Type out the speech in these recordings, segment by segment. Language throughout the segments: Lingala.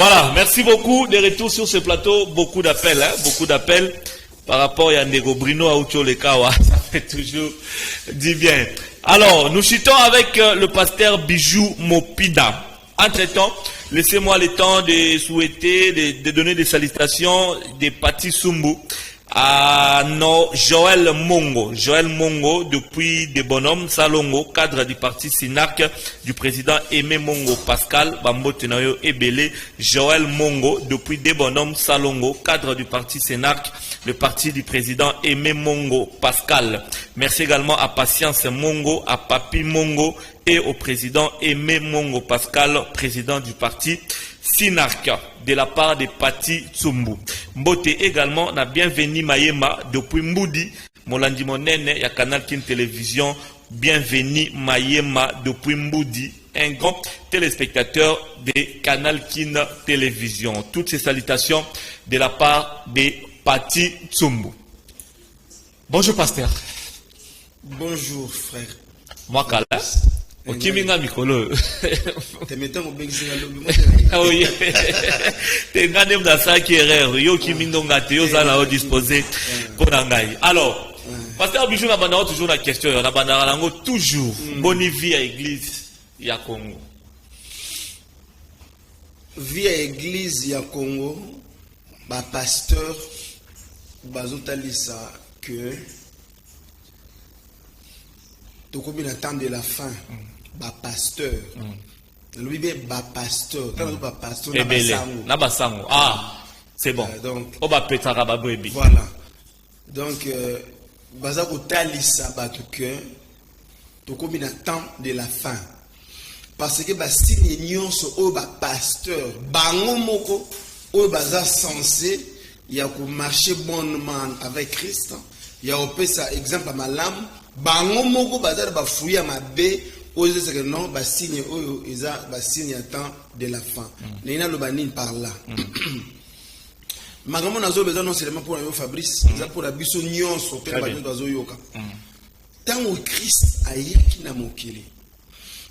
Voilà, merci beaucoup. De retour sur ce plateau, beaucoup d'appels, par rapport à Ndego Brino Aoucho Lekawa. Ça fait toujours du bien. Alors, nous chutons avec le pasteur Bijou Mopida. Entre-temps, laissez-moi le temps de souhaiter, de donner des salutations des Pati Sumbu à Joël Mongo. Joël Mongo, depuis des bonhommes Salongo, cadre du parti Sinarc, du président Aimé Mongo Pascal, Bambo Tenayo Ebele. Joël Mongo, depuis des bonhommes Salongo, cadre du parti Sinarc, le parti du président Aimé Mongo Pascal. Merci également à Patience Mongo, à Papi Mongo et au président Aimé Mongo Pascal, président du parti Sinarc, de la part de Pati Tsumbu. Mbote également, na bienvenue Mayema depuis Mboudi, Molandi Monene, ya Canal Kin Télévision. Bienvenue Mayema depuis Mboudi, un grand téléspectateur de Canal Kin Télévision. Toutes ces salutations de la part de Pati Tsumbu. Bonjour pasteur. Bonjour frère. Moi Kala. Okiminga mikolo. Te mettons au Bexinga lobby. Ah oui. Te ngane mdasa ki erreur. Yo kimindo ngate yo zala au disposer konangai. Alors, pasteur Bijou na banda toujours la question, na banda lango toujours boni vie à église ya Congo. Vie à église ya Congo, ba pasteur bazotalisa que tout comme attend de la fin, ba pasteur. Le bébé ba pasteur. Quand ba pasteur na basango. Ah, c'est bon. Donc o ba petara ba bwebi. Voilà. Donc baza ko talisa ba que tout comme attend de la fin. Parce que ba signe nyonso o ba pasteur bango moko o baza censé ya ko marcher bonnement avec Christ. Ya opesa exemple à malam bango moko baza ba fouya mabe ozo c'est que non ba signe oyo eza ba signe à temps de la fin. Nina lo banine par là. Magamo nazo besoin non seulement pour yo Fabrice, ça pour la biso nyonso pe ba bazo yoka. Tant Christ ayaki na mokili.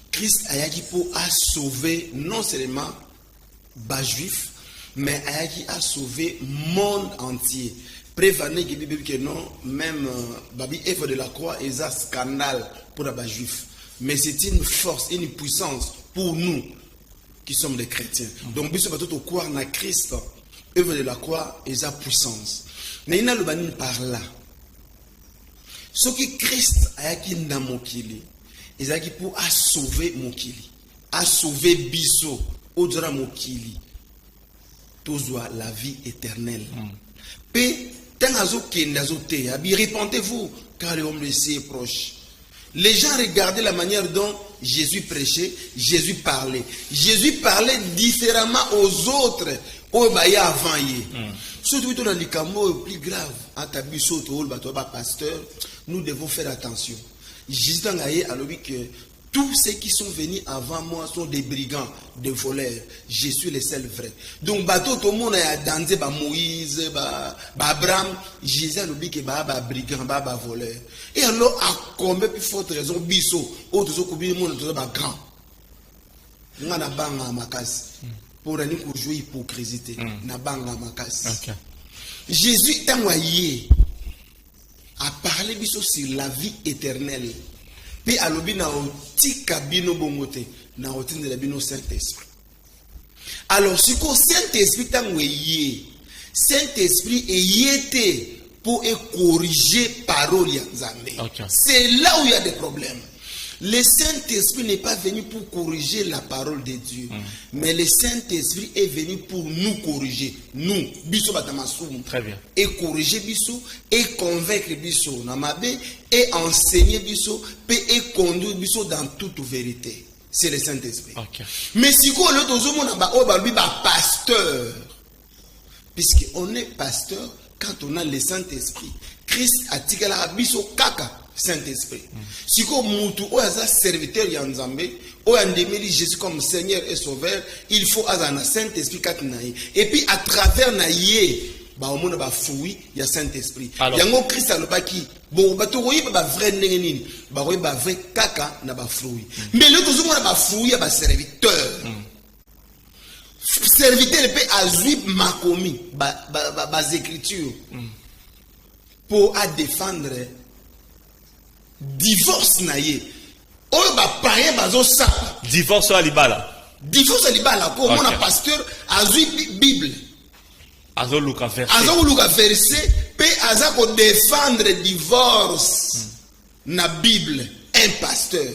Christ ayaki pour a sauver non seulement ba juif mais ayaki a sauver monde entier. Prévenez qui dit que non, même Babi Eve de la croix est un scandale pour les juifs. Mais c'est une force, une puissance pour nous qui sommes des chrétiens. Donc, bisous tout au croire na Christ, Eve de la croix est une puissance. Mais il y a le banin par là. Ce que Christ a qui n'a mokili, il a qui pour a sauver mokili, a sauver biso, au-delà mokili, tous la vie éternelle. Répentez-vous, car le homme est proche. Les gens regardaient la manière dont Jésus prêchait, Jésus parlait. Jésus parlait différemment aux autres. Surtout dans les cas plus graves, pasteur, nous devons faire attention. Jésus a dit que tous ceux qui sont venus avant moi sont des brigands, des voleurs. Je suis le seul vrai. Donc, bateau, tout le monde a dansé, Moïse, Abraham. Jésus a dit que brigand, voleur. Et alors, à combien plus forte raison, biso, autres sont combien de monde, grand. On a banga makas. Pour aller pour jouer hypocrisie. Na banga makas. Jésus t'a envoyé à parler biso sur la vie éternelle. Puis à l'obi na otika bino bongote na otine la bino Saint-Esprit. Alors si ko Saint-Esprit tangweye, Saint-Esprit eyete pour corriger parole ya Nzambe. C'est là où il y a des problèmes. Le Saint-Esprit n'est pas venu pour corriger la parole de Dieu, mais le Saint-Esprit est venu pour nous corriger, nous, biso batamasoum. Très bien. Et corriger biso, et convaincre biso namabe, et enseigner biso, et conduire biso dans toute vérité. C'est le Saint-Esprit. Mais si on est dans pasteur, puisqu'on est pasteur quand on a le Saint-Esprit, Christ a tiré la biso kaka. Saint-Esprit. Si comme mutu ou un serviteur yanzambe, ou un démêlé Jésus comme Seigneur et Sauveur, il faut un Saint-Esprit katnaï. Et puis à travers naïe, bah au monde bah fouille, il y a Saint-Esprit. Yango Christ a le baki. Bon, bah tu vois bah vrai nengenine, bah oui bah vrai kaka na bah fouille. Mais le tout le monde bah fouille bah serviteur. serviteur peut azui makomi bas écriture pour à défendre divorce naie. Oh ba païen bazo ça. Divorce à libala. Divorce à libala pour mon pasteur azui Bible. Azo luka verset. Azo luka verset peut azako défendre divorce na Bible un pasteur.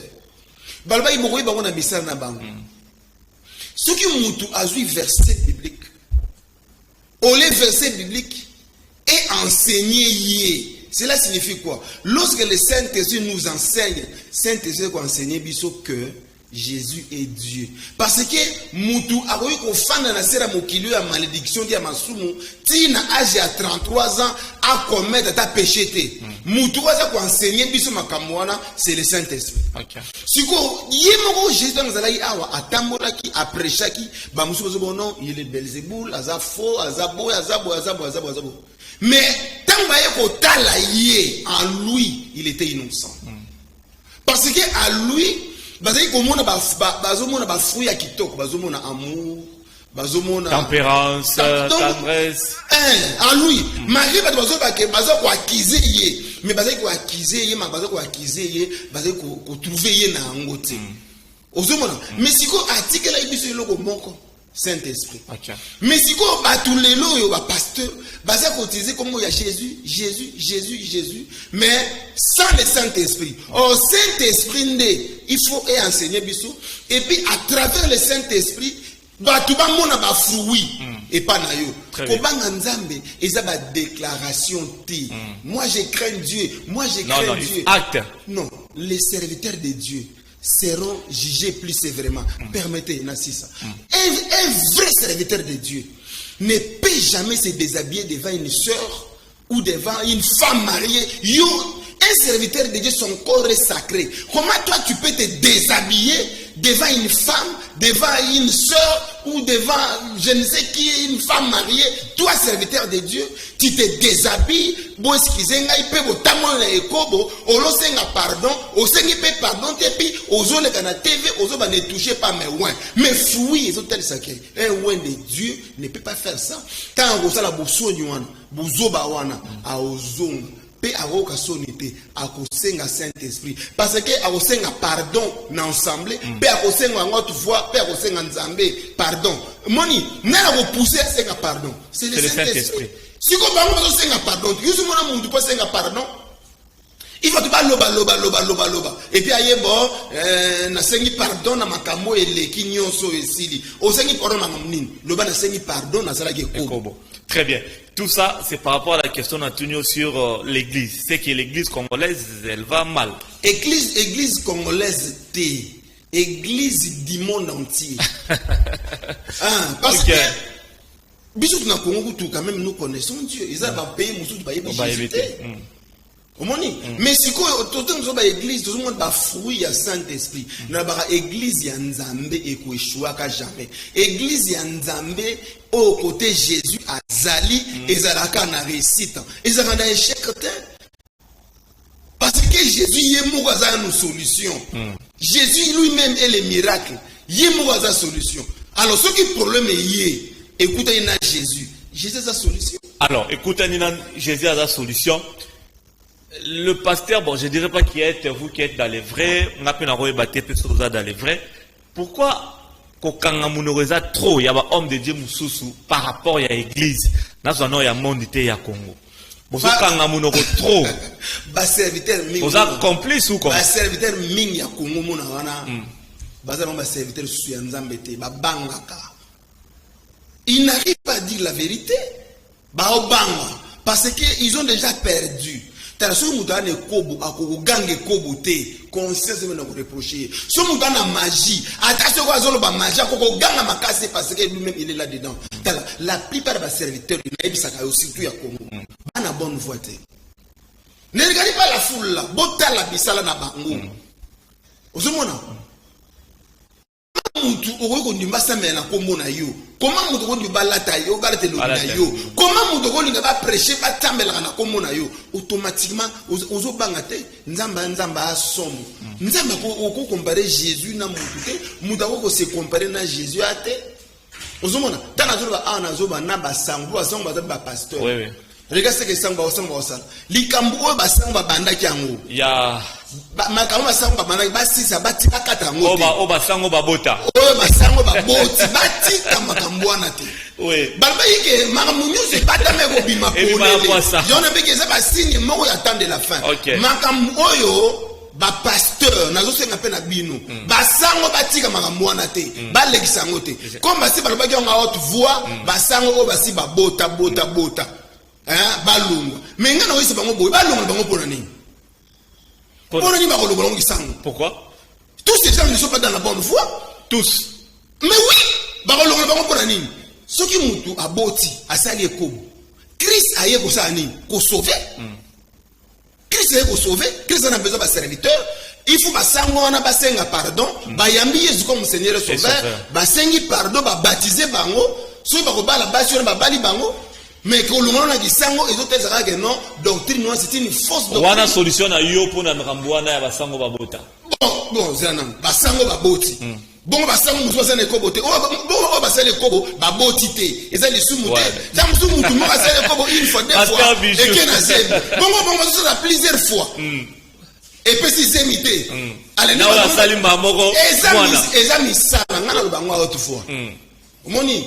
Balba iboko ba na misala na bango. Ce qui mutu azui verset biblique. Olé verset biblique et enseigné yé. Cela signifie quoi? Lorsque le Saint-Esprit nous enseigne, Saint-Esprit va enseigner biso que Jésus est Dieu. Parce que mutu akoyi ko fanda na sera mokili ya malédiction dia masumu, ti na âge à 33 ans a commettre ta péché té. Mutu waza ko enseigner biso makambo wana, c'est le Saint-Esprit. OK. Siko yemoko Jésus ngazalaki awa atambolaki aprechaki ba musu bozo bono, il est Belzéboul, aza faux, aza boy, aza boy. Mais tant que en lui, il était innocent. Parce que à lui, amour, tempérance, tendresse. En lui, Marie va accuser, mais va accuser, trouver na angote. Mais si vous article là, il y Saint-Esprit. Okay. Mais si vous batulez le pasteur, basé à utiliser comme il y a Jésus, mais sans le Saint-Esprit. Au Saint-Esprit, il faut enseigner bisou. Et puis à travers le Saint-Esprit, batuba mona ba fruit et pas na yo. Kobanga nzambe eza ba déclaration ti. Moi je crains Dieu. Moi je crains Dieu. Acte. Non, les serviteurs de Dieu seront jugés plus sévèrement. Permettez, Nassissa. Un vrai serviteur de Dieu ne peut jamais se déshabiller devant une soeur ou devant une femme mariée. Un serviteur de Dieu, son corps est sacré. Comment toi tu peux te déshabiller devant une femme, devant une soeur ou devant je ne sais qui, une femme mariée? Toi, serviteur de Dieu, tu te déshabilles. Bon, excusez-moi, il peut vous tamonner les kobo, on le pardon, on sait qu'il peut pardon, et puis aux autres qui ont la TV, aux autres ne touchez pas mes ouins. Mais fouille, ils ont tel sacré. Un ouin de Dieu ne peut pas faire ça. Quand on a la boussogne, bouzoba wana, à ozong. Pe aroka sonité à kosenga Saint-Esprit parce que a kosenga pardon na ensemble pe a kosenga ngwa tu vois pe a kosenga nzambe pardon moni na ko pousser senga pardon c'est le Saint-Esprit si ko bango senga pardon yusu mona mundu po senga pardon il faut pas loba et puis aye bon na sengi pardon na makambo eleki nyonso esili o sengi pardon na nini loba na sengi pardon na sala ke kobo. Très bien. Tout ça, c'est par rapport à la question d'Antonio sur l'église. C'est que l'église congolaise, elle va mal. Église congolaise, église du monde entier. Parce que, bisous na Congo, quand même, nous connaissons Dieu. Ils ont payé Moussou, mais si nous avons l'église, tout le monde a fruit à Saint-Esprit. Nous avons l'église ya Nzambe et Kouéchouaka jamais. Église ya Nzambe au côté Jésus à Zali et Zalaka na réussite. Et ça a un échec. Parce que Jésus y est mouaza nos solutions. Jésus lui-même est le miracle. Y est mouaza solution. Alors ce qui est problème est écoutez Jésus. Jésus a sa solution. Alors écoutez Jésus a sa solution. Le pasteur, bon, je ne dirais pas qui êtes vous qui êtes dans les vrais, on a pu en rebattre dans les vrais. Pourquoi Kokangamunoreza trop, il y a un homme de Dieu Moussoussou par rapport à l'église, dans un il y a monde de Congo. Vous Kangamunoro trop. Bas serviteur Ming. Vous êtes complice ou quoi? Bas serviteur Ming ya Congo mona wana. Bas serviteur Suyanzambete, ba bangaka. Il n'arrive pas à dire la vérité. Ba obanga. Parce qu'ils ont déjà perdu. T'as ce moudane kobo, à gangue kobo te, conscience de nous reprocher. Ce moudane magie, attention à zolo ba magie, à ganga makase parce que lui-même il est là-dedans. La plupart des serviteurs, il y a surtout à Congo. Bana bonne voix te. Ne regardez pas la foule là, bota la bisala na bango. Ozomona. Comment mutu ko ndimba lata yo galate lo na yo comment mutu ko linga ba prêcher ba tambela na komona yo automatiquement ozo banga te nzamba asomo nzamba ko comparer Jésus na mutu te mutu ko se comparer na Jésus ate ozomona tana zoba ana zoba na basango ba pasteur. Oui, oui. Regarde ce que sango ba osala. Likambo oyo basango babandaki yango. Ya makambo basango babandaki basisa batika kata yango. Oba sango babota. Oyo basango baboti batika makambo wana te. Oui. Balba yike makambo nyonso batame ko bima ko. Yona beke za ba signe moko ya temps de la fin. Makambo oyo ba pasteur nazo senga pe na bino basango batika makambo wana te balekisa yango te comme basi balobaki yango a haute voix basango oyo basi babota balongwa mais nga na oyisa bango boye balongwa bango pona nini pona nini bakolongwa bango kisango. Pourquoi? Tous ces gens ne sont pas dans la bonne voie. Tous. Mais oui, bakolongwa bango pona nini soki mutu aboti asali ekobo Christ aye ko sa nini ko sauver. Christ aye ko sauver. Christ a besoin de serviteur. Il faut basango wana basenga pardon bayambi Yesu comme Seigneur sauveur basengi pardon baptiser bango so bakobala basi wana babali bango. Mais que l'on a dit sango et d'autres que non doctrine noire c'est une fausse doctrine. Wana solution na yo pour na mkambuana ya basango babota. Bon zanam basango baboti. Bon basango muso sana ko bote. Bon basale kobo baboti te. Eza li sumu te. Tam sumu tout mo basale kobo une fois deux fois. Et que na zemi. Bon ça plusieurs fois. Et puis si zemité. Allez na la salimba moko. Eza misala ngana lo bango autrefois. Moni,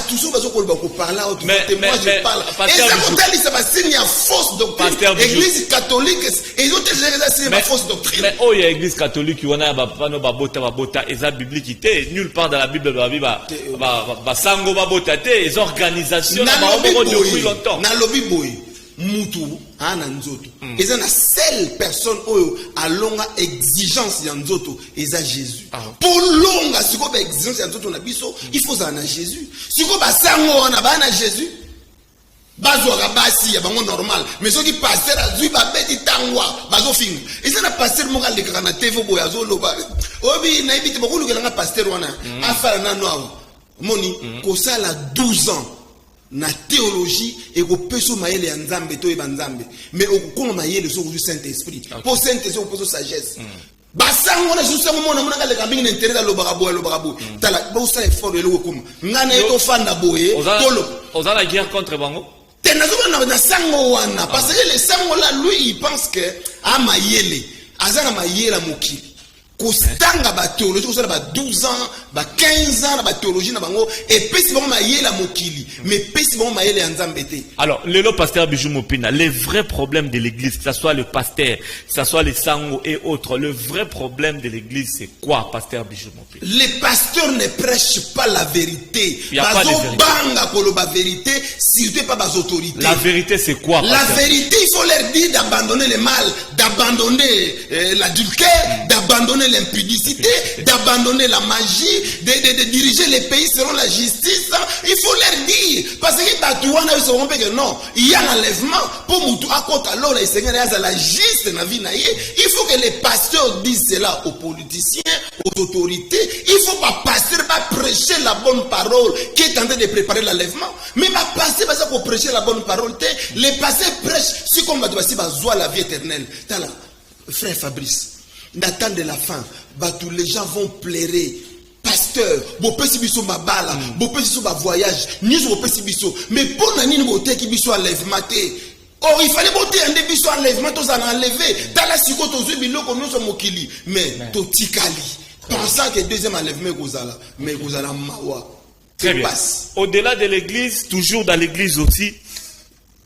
tout ça parce qu'on va parler autour. Moi je parle. Et ça monte ça va signer une fausse doctrine. Église catholique et les autres c'est une fausse doctrine. Mais oh il y a église catholique qui on a babota et ça biblique était nulle part dans la Bible ba sango babota te les organisations depuis longtemps. Na lobby boy. Mutu ana nzoto eza na seule personne oyo alonga exigence ya nzoto eza Jésus pour longa siko ba exigence ya nzoto na biso il faut ça na Jésus siko basango wana bana Jésus bazwa basi ya bango normal mais soki pasteur azui ba beti tangwa bazo finga eza na pasteur mo kaleka na TV boya zo loba obi na ibiti bakulu kelanga pasteur wana afala na noa moni ko sala 12 ans na théologie et ko peso mayele ya nzambe to eba nzambe mais okukoma mayele so ku Saint-Esprit pour Saint-Esprit pour sagesse basango na jusango mona mona kale kambingi na intérêt da lobakabo tala bo sa effort le kokuma ngana eto fanda boye tolo ozala guerre contre bango tenazo na sango wana parce que le sango là lui il pense que a mayele azana mayela mokili kostanga ba théologie ko sala ba 12 ans ba 15 ans ba théologie na bango et pesi bango mayela mokili mais pesi bango mayela nzambe te. Alors le pasteur Bijou Mopina, les vrais problèmes de l'église, que ce soit le pasteur, que ce soit les sango et autres, le vrai problème de l'église c'est quoi, pasteur Bijou Mopina? Les pasteurs ne prêchent pas la vérité. Il y a pas de vérité. Banga pour la vérité, surtout pas les autorités. La vérité c'est quoi, pasteur? La vérité, il faut leur dire d'abandonner le mal, d'abandonner l'adultère, d'abandonner l'impudicité, d'abandonner la magie, de diriger les pays selon la justice. Il faut leur dire. Parce que Batouana, ils sauront que non, il y a un enlèvement. Pour Moutou, à côté alors, les seigneurs, la juste dans la vie. Il faut que les pasteurs disent cela aux politiciens, aux autorités. Il ne faut pas pasteur, pas prêcher la bonne parole qui est en train de préparer l'enlèvement. Mais pas passer parce pour prêcher la bonne parole. Les pasteurs prêchent si comme la vie éternelle. Frère Fabrice, d'attend de la fin, les gens vont pleurer. Pasteur, bo pesi biso mabala, bo pesi biso ba voyage, ni bo pesi biso. Mais pour nani ni boté ki biso enlèvement té. Or il fallait boté un biso enlèvement to za enlever. Dans la siko to zui biloko no so mokili. Mais to tikali. Pensant que deuxième enlèvement kozala, mais kozala mawa. Très bien. Au-delà de l'église, toujours dans l'église aussi,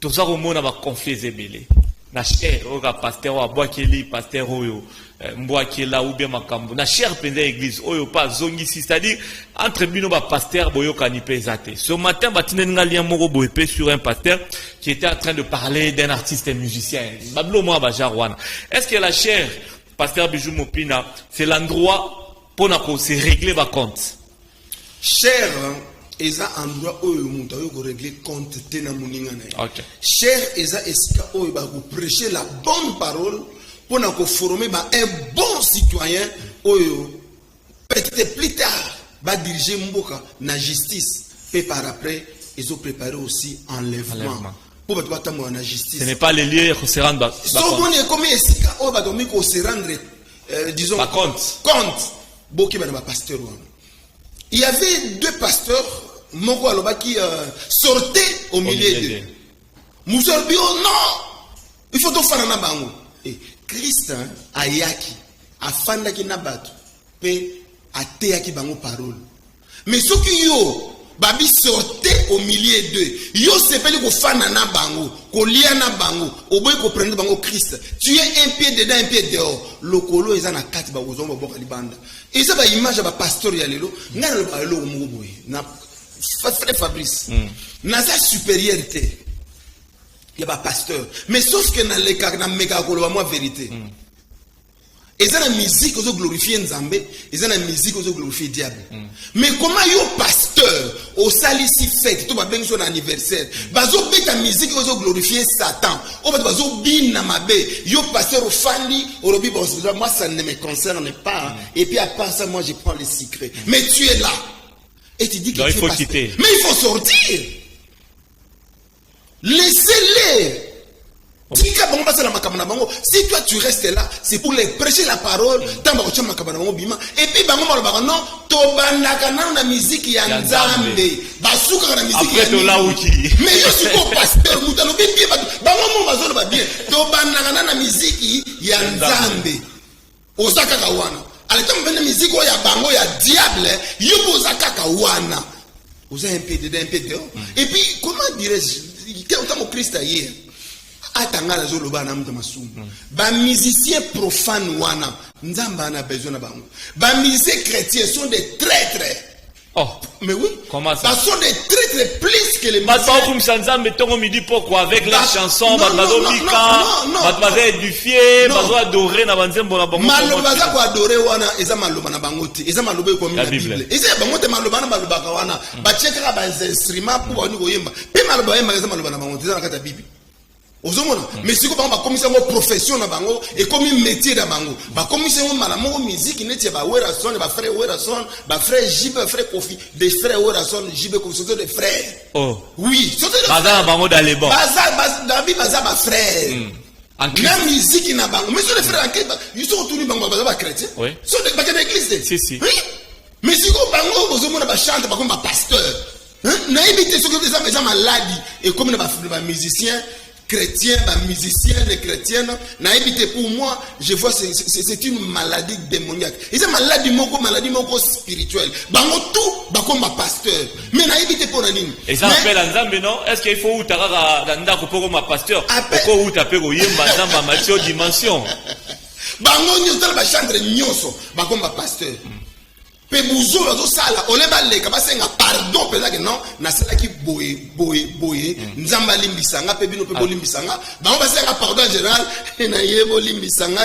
to za romona ba conflits ebele. Na cher oka pasteur wa boakeli pasteur oyo mbwakela ou bien makambo na cher penza église oyo pas zongisi, c'est-à-dire entre bino ba pasteur boyoka ni pezate. Ce matin batinenga lien moko boepé sur un pasteur qui était en train de parler d'un artiste musicien bablo moi ba jarwana. Est-ce que la cher pasteur Bijou Mopina c'est l'endroit pour na ko se régler ba compte? Cher eza endroit oyo mutu oyo ko régler compte te na muninga na. OK. Cher eza esika oyo ba ko prêcher la bonne parole pour na ko former ba un bon citoyen oyo peut-être plus tard ba diriger mboka na justice et par après ils ont préparé aussi enlèvement. Pour ba tambo na justice. Ce n'est pas les lieux qui se rendent ba. So bon comme esika oyo ba domi ko se rendre disons compte. Boki ba na pasteur wana. Il y avait deux pasteurs moko alobaki sortez au milieu d'eux. Moussa bio non, il faut tout faire na bango. Et Christ ayaki afandaki na bato pe ateyaki bango parole. Mais ce qui yo babi sortez au milieu d'eux. Yo sepeli ko fana na bango, ko lia na bango, oboy ko prendre bango Christ. Tu es un pied dedans, un pied dehors. Lokolo eza na kati ba ozomba boka libanda. Et ça ba image ba pasteur ya lelo, ngana lo ba lo mo boy. Na frère Fabrice. Na sa supériorité. Il y a pas pasteur. Mais sauf que dans les cas, dans mes cas, moi vérité. Et ça la musique aux glorifier Nzambe, et ça la musique aux glorifier diable. Mais comment yo pasteur au salisi fête, tout va bien son anniversaire. Bazo bet la musique aux glorifier Satan. Au bazo bin na mabe. Yo pasteur au fandi, au robi bon moi ça ne me concerne pas. Et puis à part ça moi je prends les secrets. Mais tu es là. Et tu dis que donc, tu il faut es quitter. Mais il faut sortir. Laissez-les. Si toi tu restes là, c'est pour les prêcher la parole. Et puis non, tobandaka na musique ya Nzambe. Basuka na musique ya Nzambe. Mais yo suis pas pasteur, mutalo bien bango bazolo ba bien. Tobandaka na musique ya Nzambe. Ozaka kawana. Aleta mbena musique ya bango ya diable, yo ozaka kawana. Oza un peu dedans, un peu dehors. Et puis comment dirais-je, quand mon Christ hier atanga la zoloba na mta masumu ba musiciens profanes wana nzamba na besoin na bango ba musiciens chrétiens sont des traîtres. Oh, mais oui, comment ça? Ils sont des traîtres plus que les musiciens. Pourquoi avec les chansons, édifier, adorer na banzembo na bango. Malobaza ko adorer wana eza maloba na bango te, eza maloba ko mi na Bible. Eza bango te maloba na maloba ka wana, ba chekera ba instruments pour bani ko yemba. Pe maloba yemba eza maloba na bango te, eza na kata Bible. Mais si vous avez commissaire une profession na bango et comme un métier na bango, ba commissaire malamu musique neti ba Werason, ba frère Werason, ba frère Jibe, frère Kofi, des frères Werason, Jibe Kofi, sont des frères. Oh. Oui, sont des frères. Baza bango d'aller bon. David baza ba frère. La musique na bango, mais sont des frères en Christ, ils sont tous bango baza ba chrétien. Oui. Sont des baza d'église. Si. Oui. Mais si vous bango ozomona ba chante ba comme ba pasteur. Na éviter ce que des gens malades et comme ba musiciens chrétiens, musiciens, les chrétiennes, pour moi, je vois c'est une maladie démoniaque. Et c'est maladie moko spirituelle. Bango tout, comme ma pasteur. Mais naïbité pour la ligne. Et ça appelle Nzambe non? Est-ce qu'il faut utara danda pour ma pasteur? Pourquoi ou taper au yemba Nzamba matio dimension? Bango nyotala ba chantre nyonso, comme ma pasteur. Pe buzo bazo sala oleba leka basenga pardon peza que non na sala ki boye nzamba limbisanga pe bino pe bolimbisanga bango basenga pardon en général na yebo limbisanga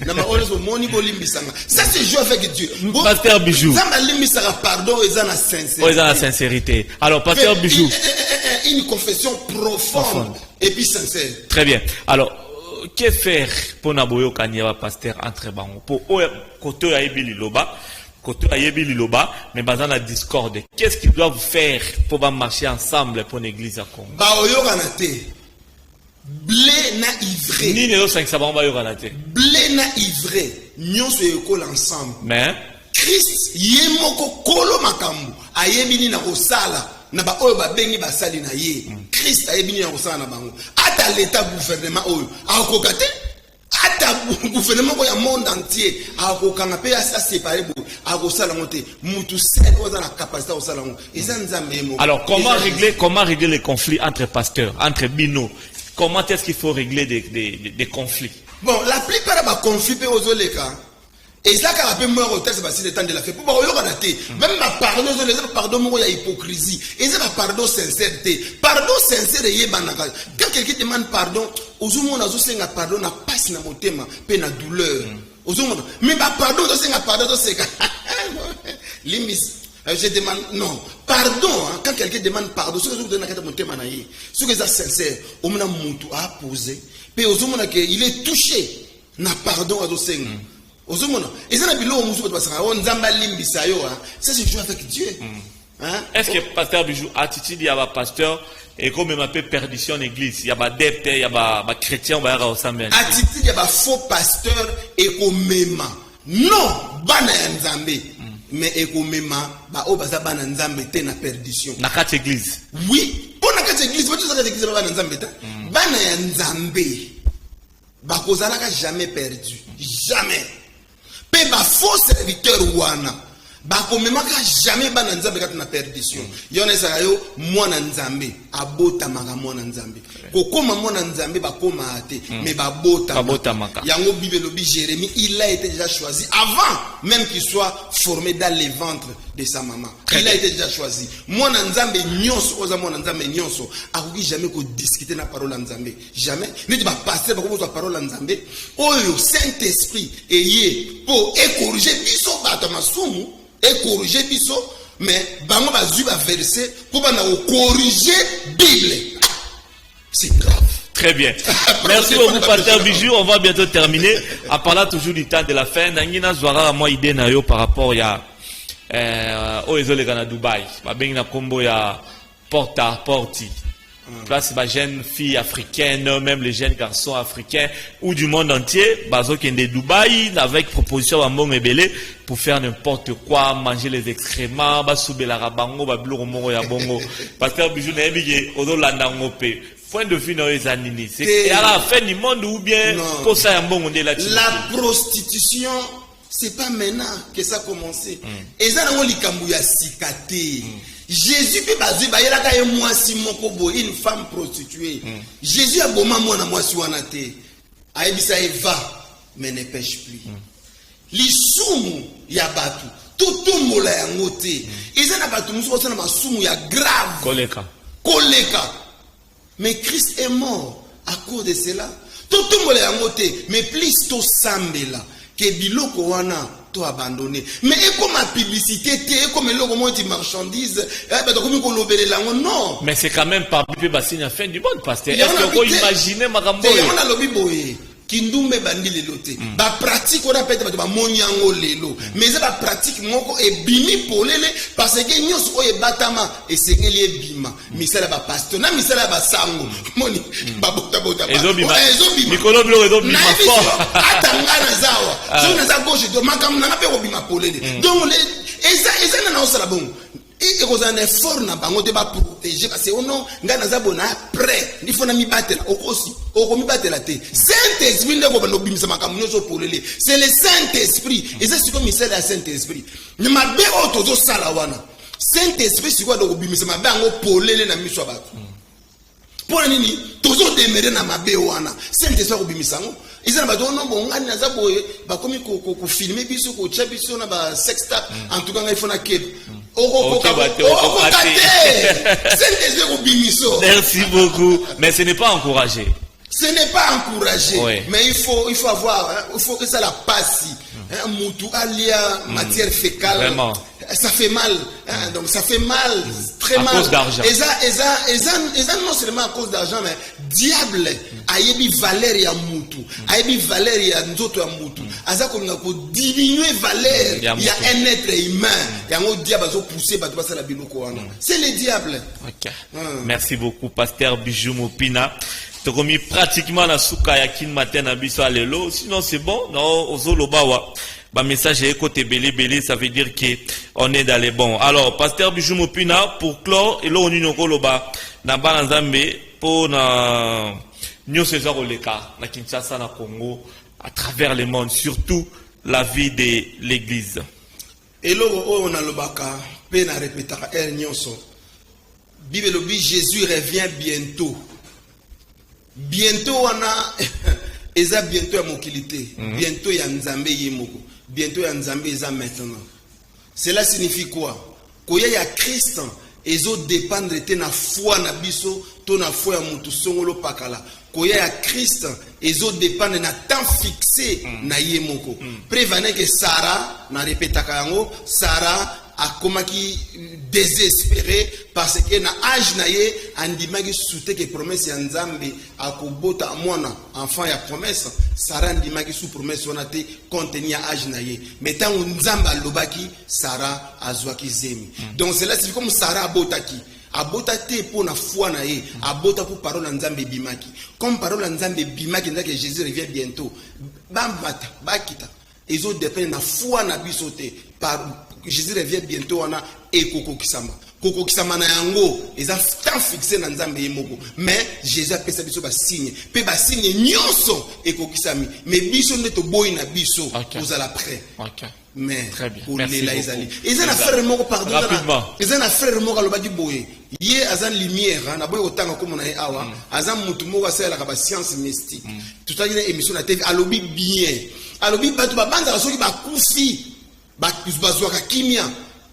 na ma oneso moni bolimbisanga ça c'est jouer avec Dieu. Pasteur Bijou nzamba limbisanga pardon eza na sincérité. Oh, eza na sincérité. Alors pasteur Bijou une confession profonde et puis sincère. Très bien. Alors que faire pour naboyo kanyaba pasteur entre bango pour côté ya ebili loba côté ayebi liloba mais bazan la discorde. Qu'est-ce qu'ils doivent faire pour marcher ensemble pour l'église à Congo? Ba oyokana te. Blé na ivré. Ni ne 5 sabon ba oyokana te. Blé na ivré. Nyonso ekol ensemble. Mais Christ yemoko kolo makambu ayebi ni na kosala na ba oyo ba bengi ba sali na ye. Christ ayebi ni na kosala na bango. Ata l'état gouvernement oyo akokate ata gouvernement ko ya monde entier akokanga pe asa séparer bo akosala ngote mutu seul oza na capacité osala ngo eza nzambe mo. Alors comment régler les conflits entre pasteurs, entre bino? Comment est-ce qu'il faut régler des conflits? Bon, la plupart des conflits pe ozoleka et ça quand peu moi au texte c'est le temps de la fête pour ba oyokana te même ma pardon les pardon mo ya hypocrisie et ça pardon sincérité pardon sincère yebanaka quand quelqu'un demande pardon ozomona ozosenga pardon na passe na motema pe na douleur ozomona mais ba pardon ozosenga pardon oseka limis je demande non pardon hein, quand quelqu'un demande pardon ce que vous donnez na motema na ye ce que ça sincère omona mutu a posé pe ozomona que il est touché na pardon ozosenga. Et ça c'est jouer avec Dieu. Est-ce que pasteur Bijou attitude il y a pasteur et comme même un peu perdition en église, il y a pas adepte, il y a pas chrétien, il y a ensemble. Attitude il y a pas faux pasteur et comme même non bana nzambe. mais ekomema ba o baza bana nzambe te na perdition na kati église. Oui, pour na kati église, ba tozaka église bana nzambe te. Bana ya nzambe ba kozalaka jamais perdu, jamais. Pe ba faux serviteur wana ba komemaka jamais bana nzambe kati na perdition. Yona saka yo mwana nzambe abota maka mwana nzambe. Kokoma mwana nzambe ba koma ate mais ba bota maka. Yango Bible lobi Jérémie, il a été déjà choisi avant même qu'il soit formé dans les ventres de sa maman. Il a été déjà choisi. Mwana nzambe nyonso oza mwana nzambe nyonso akoki jamais ko discuter na parole nzambe. Jamais. Ni ba passer ba ko parole nzambe. Oyo Saint-Esprit eye po e corriger biso bato masumu. Et corriger biso, mais bango bazui ba verset pour bana corriger Bible. C'est grave. Très bien. Merci beaucoup, Pasteur Bijou. On va bientôt terminer. En parlant toujours du temps de la fin, Nangina Zwara, moi, idée na yo par rapport à Oezole Gana Dubaï. Ma bengina combo ya porta porti. Place les jeunes filles africaines, même les jeunes garçons africains ou du monde entier, bazo qui est de Dubaï avec proposition à mon ebele pour faire n'importe quoi, manger les excréments, basouber la rabango, bablo moro ya bongo. Pasteur Bijou na ebige odo landa ngope. Point de vue dans les années. C'est à la fin du monde ou bien pour ça un bon de la prostitution, c'est pas maintenant que ça a commencé. Et ça n'a likambu ya sikate. Jésus peut baser ba yela ka moi si mon kobo une femme prostituée. Jésus a boma moi na moi si wanate. Aibisa Eva mais ne pêche plus. Lisumu ya batu. Tout mola ya ngote. Eza na batu muso na masumu ya grave. Koleka. Mais Christ est mort à cause de cela. Tout mola ya ngote mais plus to sambela que biloko wana to abandonné. Mais et comme la publicité, et comme le moment de marchandises, non. Mais c'est quand même pas plus bassine à fin du monde, pasteur. Est-ce que vous imaginez ma gambo? On a lobby boy. Kindumbe bandi lelote. Ba pratique on appelle ba monyango lelo. Mais ça ba pratique moko e bimi polele parce que nyos o e batama e sengeli e bima. Misala ba pasteur na misala ba sango. Moni ba bota ba. Ezobima. Mikolo blo ezobima fort. Atangana zawa. Zona za gauche do makam na pe ko bima polele. Donc les eza na osala bon. Et vous en êtes fort na bango de ba protéger parce que non ngana za bona après il faut na mi battre aussi au mi battre la té Saint-Esprit ne ko ba no bimisa makamu nyoso polele c'est le Saint-Esprit et c'est ce que ministère de Saint-Esprit ne ma be otozo sala wana Saint-Esprit si quoi do bimisa ma bango polele na miso ba pour nini tozo demere na mabe wana Saint-Esprit ko bimisa ngo ils ont dit non bon ngani na za boye ba komi ko filmer biso ko tcha biso na ba sex tape en tout cas il faut na kid. Merci beaucoup. Mais ce n'est pas encouragé. Ce n'est pas encouragé. Oui. Mais il faut avoir, il faut que ça la passe. Moutou alia matière fécale. Vraiment. Ça fait mal. Donc ça fait mal. Très mal. À cause d'argent. Et ça non seulement à cause d'argent, mais diable. Ayebi valeur ya moutou. Ayebi valeur ya nzoto ya moutou. Aza ko ngako diminuer valeur ya un être humain. Ya ngo diable zo pousser ba la biloko wana. C'est le diable. OK. Merci beaucoup Pasteur Bijou Mopina. Tokomi pratiquement la souka ya kin matin na biso alelo. Sinon c'est bon. Non, ozolobawa. Ba message est côté belé, ça veut dire que on est dans les bons. Alors, Pasteur Bijou Mopina, pour clore, et là on est koloba na Banzambe pour na New César Oleka, na Kinshasa, na Congo, à travers le monde, surtout la vie de l'église. Et là on a le baka, peine à répéter el nyonso. Bible lobi Jésus revient bientôt. Bientôt on a eza bientôt ya mokilité. Bientôt ya Nzambe yemoko. Bientôt ya Nzambe eza maintenant. Cela signifie quoi? Koya ya Christ ezo dépendre te na foi na biso to na foi ya mutu songolo pakala. Koya ya Christ ezo dépendre na temps fixé na yemoko. Prévenez que Sarah na répétaka yango Sarah a komaki désespéré parce que na âge na ye andimaki soute que promesse ya Nzambe akobota mwana enfant ya promesse Sarah andimaki sous promesse wana te contenir âge na ye mais tant Nzambe alobaki Sarah azwaki zemi donc c'est là c'est comme Sarah abota te pour na foi na ye abota pour parole na Nzambe bimaki comme parole na Nzambe bimaki que Jésus revient bientôt bambata bakita ezo dépend na foi na biso te par Jésus revient bientôt wana ekoko kisama. Koko kisama na yango eza temps fixé na nzambe yemoko. Mais Jésus a pesa biso ba signe. Pe ba signe nyonso ekoko kisami. Mais biso neto boy na biso vous allez prêt. OK. Mais très bien. Pour merci beaucoup. Ils ont frère moko pardon. Rapidement. Ils ont frère moko alobaki boye. Yé azan lumière na boy otanga comme na awa. Azan mutu moko asala ka science mystique. Tout à une émission na TV alobi bien. Alobi batu ba banda soki ba kufi. Ba bazwaka kimia.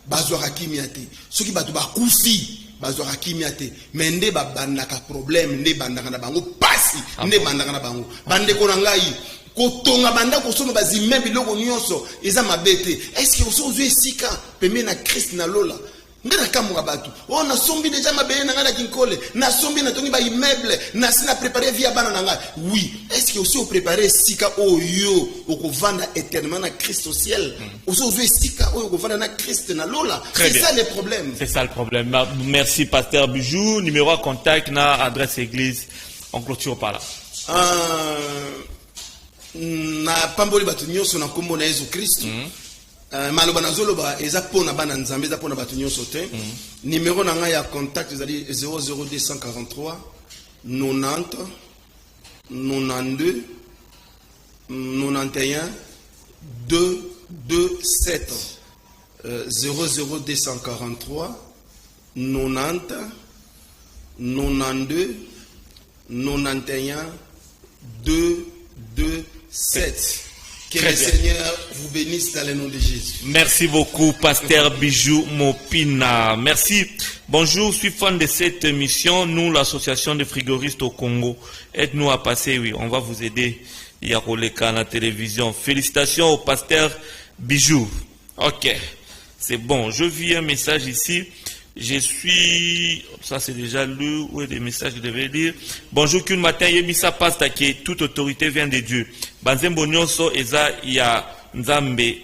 Bazwaka kimia te. Soki batu ba kufi. Bazwaka kimia te. Mais nde ba bandaka problème nde bandaka na bango pasi. Nde bandaka na bango. Bande ko na ngai. Kotonga banda kosoma bazime biloko nyonso eza mabete. Est-ce que oso ozwe sika peme na Christ na lola? Ngana kamuka batu. Oh na sombi déjà mabeye na ngana kinkole. Na sombi na tongi ba immeuble. Na sina préparer via bana na nga. Oui. Est-ce que oso préparer sika oyo okovanda éternellement na Christ au ciel? Oso ozwe sika oyo okovanda na Christ na lola. C'est ça le problème. C'est ça le problème. Merci pasteur Bijou. Numéro à contact na adresse église. On clôture par là. Na pamboli batu nyonso na kombo na Yesu Christ. Maloba na zoloba eza pona bana nzambe eza pona batu nyonso te. Numéro na nga ya contact ezali 00243 90 92 91 227 00243 90 92 91 227. Que le Seigneur vous bénisse dans le nom de Jésus. Merci beaucoup, pasteur Bijou Mopina. Merci. Bonjour, je suis fan de cette émission. Nous, l'association des frigoristes au Congo. Aide-nous à passer, oui, on va vous aider. Il y a Roleka à la télévision. Félicitations au pasteur Bijou. Ok, c'est bon. Je vis un message ici. Je suis, ça c'est déjà lu, où est des messages que je devais lire. Bonjour, qu'une matin, yebisa pasta qui toute autorité vient de Dieu. Banzembo nyonso eza ya nzambe,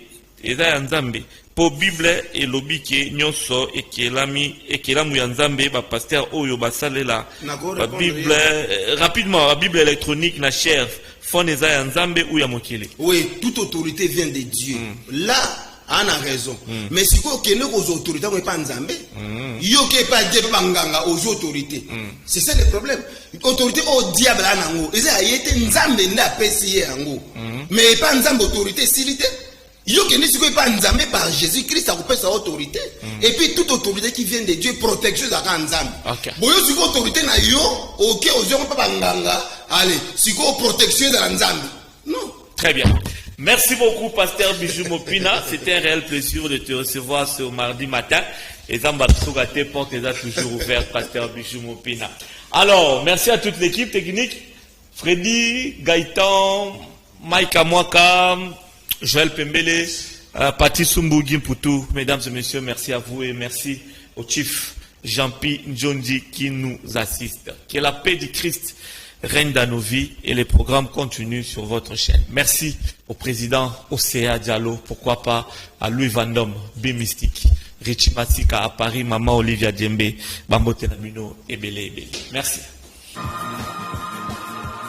eza ya nzambe. Po Bible et lobi ke nyonso ekelamu ya nzambe ba pasteur oyo basalela. Ba Bible rapidement, la Bible électronique na chef, fond eza ya nzambe ou ya mokele. Oui, toute autorité vient de Dieu. Là on a raison. Mais si vous avez aux autorités, vous n'avez pas nzambe. Yo qui pas Dieu banganga aux autorités. C'est ça le problème. Autorité au diable anango. Ils a été nzambe na pesier ango. Mais pas nzambe autorité silité. Yo qui n'est pas nzambe par Jésus-Christ ça vous sa autorité. Et puis toute autorité qui vient de Dieu protection à nzambe. Bon yo si vous autorité na yo, OK aux gens pas banganga. Allez, si vous protection à nzambe. Non. Très bien. Merci beaucoup, pasteur Bijou Mopina. C'était un réel plaisir de te recevoir ce mardi matin. Et Zambatsugate porte déjà toujours ouverte, pasteur Bijou Mopina. Alors, merci à toute l'équipe technique. Freddy, Gaëtan, Mike Amwaka, Joël Pembele, Pati Sumbugi Poutou. Mesdames et messieurs, merci à vous et merci au chief Jean-Pi Njondi qui nous assiste. Que la paix du Christ règne dans nos vies et les programmes continuent sur votre chaîne. Merci au président Océa Diallo, pourquoi pas à Louis Vandom, Bimistique, Richie Matsika à Paris, Maman Olivia Djembe, Bambo Tenamino et Bélé. Merci.